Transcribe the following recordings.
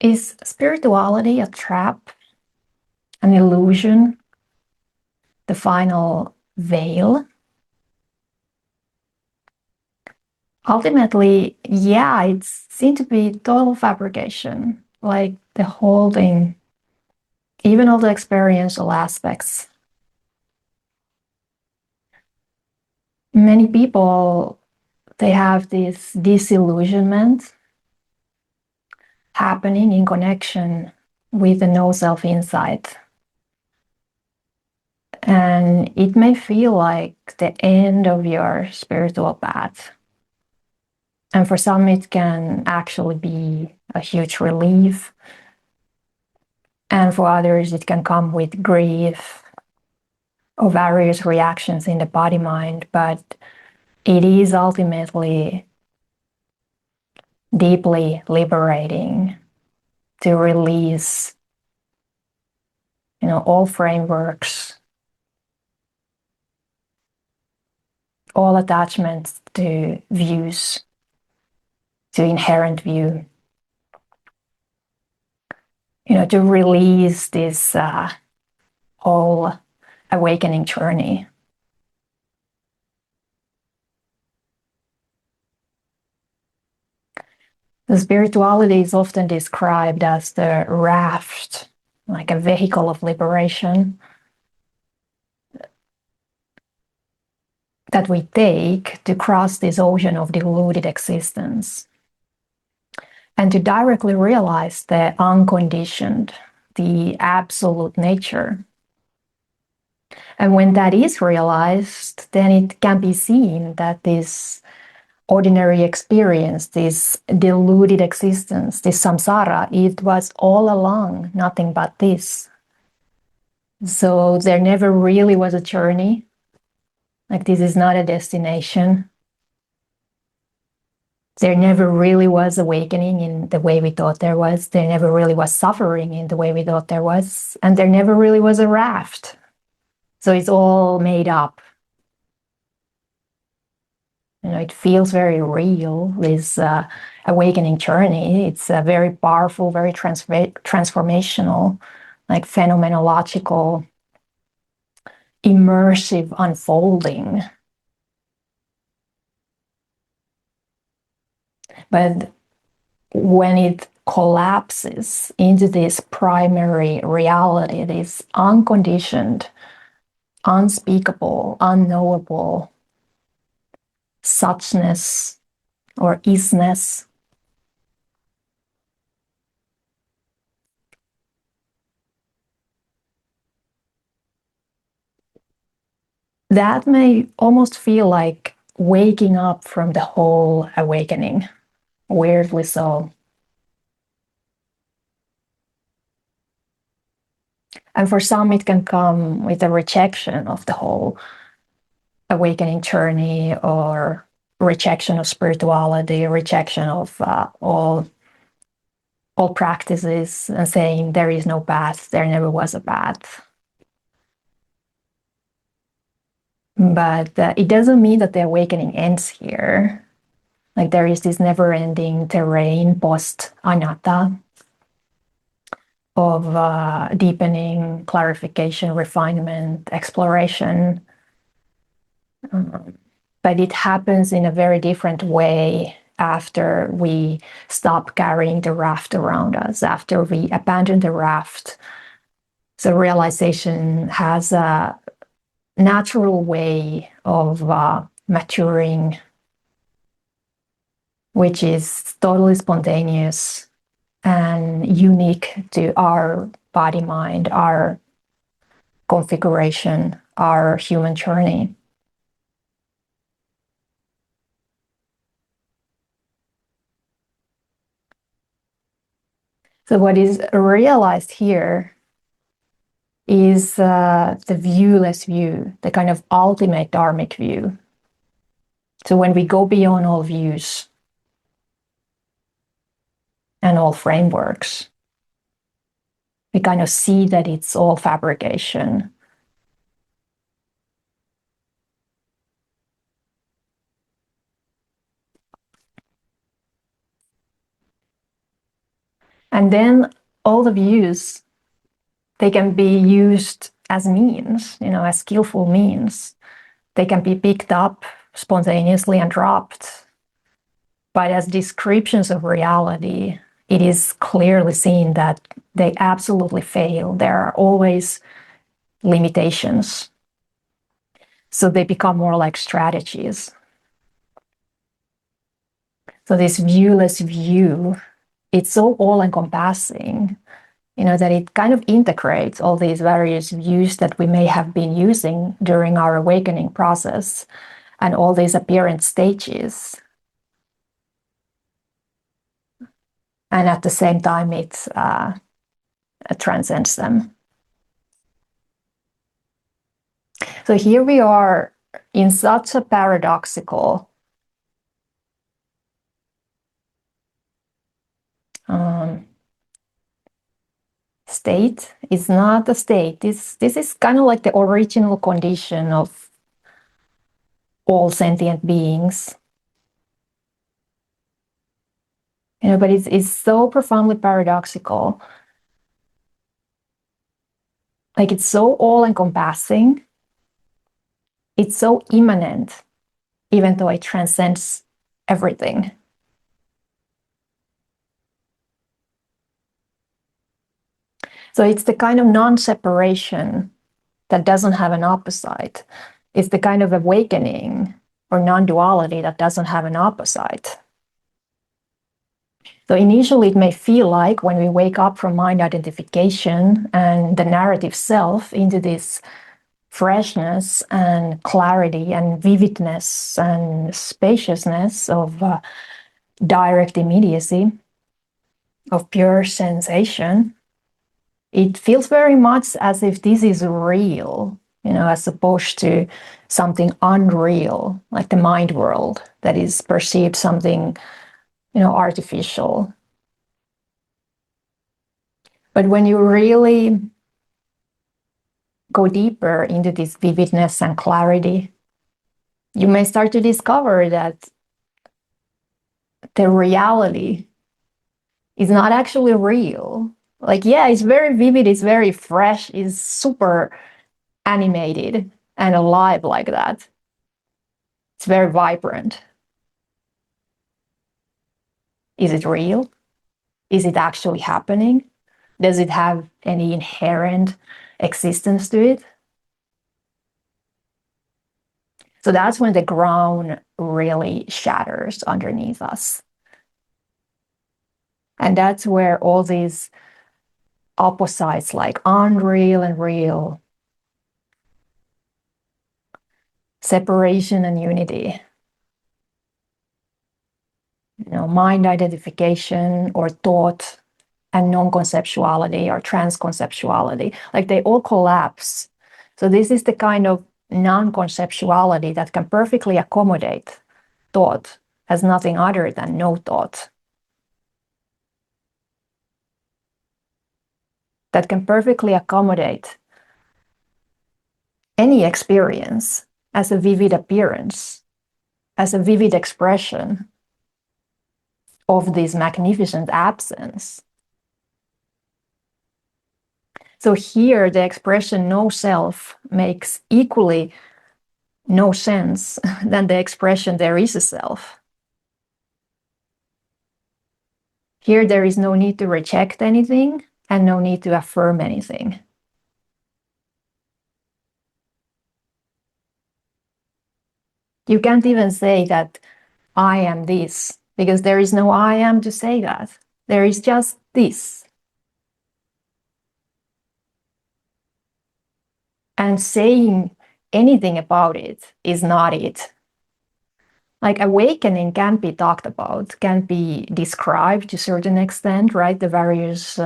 Is spirituality a trap, an illusion, the final veil? Ultimately, yeah, it seemed to be total fabrication. Like the whole thing, even all the experiential aspects. Many people, they have this disillusionment happening in connection with the no self insight. And it may feel like the end of your spiritual path. And for some, it can actually be a huge relief. And for others, it can come with grief or various reactions in the body mind. But it is ultimately deeply liberating to release, all frameworks, all attachments to views, to inherent view. To release this whole awakening journey. The spirituality is often described as the raft, like a vehicle of liberation that we take to cross this ocean of deluded existence and to directly realize the unconditioned, the absolute nature. And when that is realized, then it can be seen that this ordinary experience, this deluded existence, this samsara, it was all along nothing but this. So there never really was a journey. Like this is not a destination. There never really was awakening in the way we thought there was. There never really was suffering in the way we thought there was. And there never really was a raft. So it's all made up. It feels very real, this awakening journey. It's very powerful, very transformational, like phenomenological, immersive unfolding. But when it collapses into this primary reality, this unconditioned, unspeakable, unknowable suchness or isness, that may almost feel like waking up from the whole awakening, weirdly so. And for some, it can come with a rejection of the whole awakening journey or rejection of spirituality, rejection of all practices, and saying there is no path, there never was a path. But it doesn't mean that the awakening ends here. Like there is this never-ending terrain post-anattā of deepening, clarification, refinement, exploration. But it happens in a very different way after we stop carrying the raft around us, after we abandon the raft. So realization has a natural way of maturing, which is totally spontaneous and unique to our body mind, our configuration, our human journey. So what is realized here is the viewless view, the kind of ultimate dharmic view. So when we go beyond all views and all frameworks, we kind of see that it's all fabrication. And then all the views, they can be used as means, as skillful means. They can be picked up spontaneously and dropped. But as descriptions of reality, it is clearly seen that they absolutely fail. There are always limitations. So they become more like strategies. So this viewless view, it's so all-encompassing, that it kind of integrates all these various views that we may have been using during our awakening process and all these appearance stages. And at the same time, it transcends them. So here we are in such a paradoxical state. It's not a state. This is kind of like the original condition of all sentient beings. But it's so profoundly paradoxical. Like, it's so all-encompassing. It's so immanent, even though it transcends everything. So it's the kind of non-separation that doesn't have an opposite. It's the kind of awakening or non-duality that doesn't have an opposite. So initially, it may feel like when we wake up from mind identification and the narrative self into this freshness and clarity and vividness and spaciousness of direct immediacy, of pure sensation, it feels very much as if this is real, as opposed to something unreal, like the mind world that is perceived something, artificial. But when you really go deeper into this vividness and clarity, you may start to discover that the reality is not actually real. Like, yeah, it's very vivid, it's very fresh, it's super animated and alive like that. It's very vibrant. Is it real? Is it actually happening? Does it have any inherent existence to it? So that's when the ground really shatters underneath us. And that's where all these opposites, like unreal and real, separation and unity, mind identification or thought and non-conceptuality or transconceptuality, like they all collapse. So this is the kind of non-conceptuality that can perfectly accommodate thought as nothing other than no thought. That can perfectly accommodate any experience as a vivid appearance, as a vivid expression of this magnificent absence. So here, the expression no self makes equally no sense than the expression there is a self. Here, there is no need to reject anything and no need to affirm anything. You can't even say that I am this, because there is no I am to say that. There is just this. And saying anything about it is not it. Like, awakening can be talked about, can be described to a certain extent, right? The various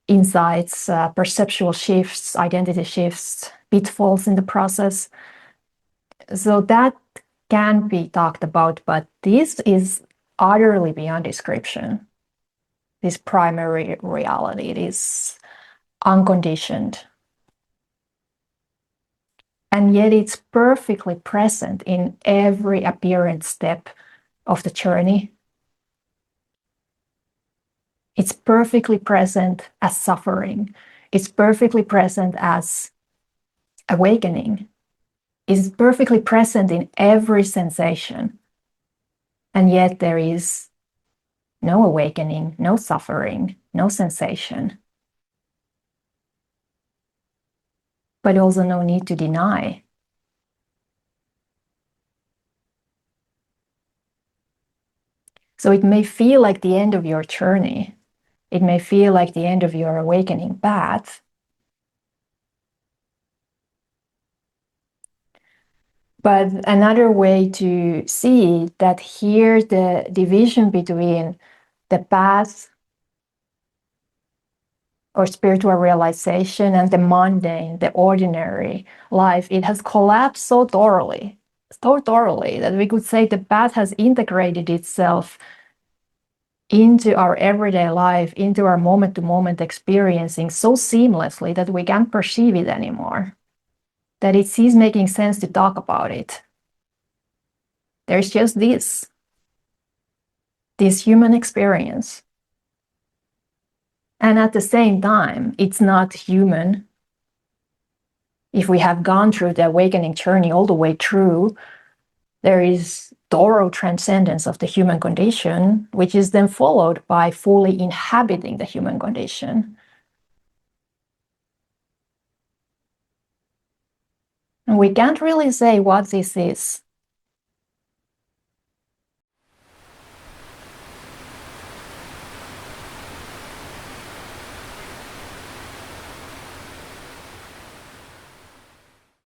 insights, perceptual shifts, identity shifts, pitfalls in the process. So that can be talked about, but this is utterly beyond description. This primary reality, it is unconditioned. And yet it's perfectly present in every apparent step of the journey. It's perfectly present as suffering. It's perfectly present as awakening. It's perfectly present in every sensation. And yet there is no awakening, no suffering, no sensation. But also no need to deny. So it may feel like the end of your journey. It may feel like the end of your awakening path. But another way to see that here the division between the path or spiritual realization and the mundane, the ordinary life, it has collapsed so thoroughly that we could say the path has integrated itself into our everyday life, into our moment-to-moment experiencing so seamlessly that we can't perceive it anymore, that it ceases making sense to talk about it. There's just this human experience. And at the same time, it's not human. If we have gone through the awakening journey all the way through, there is thorough transcendence of the human condition, which is then followed by fully inhabiting the human condition. And we can't really say what this is.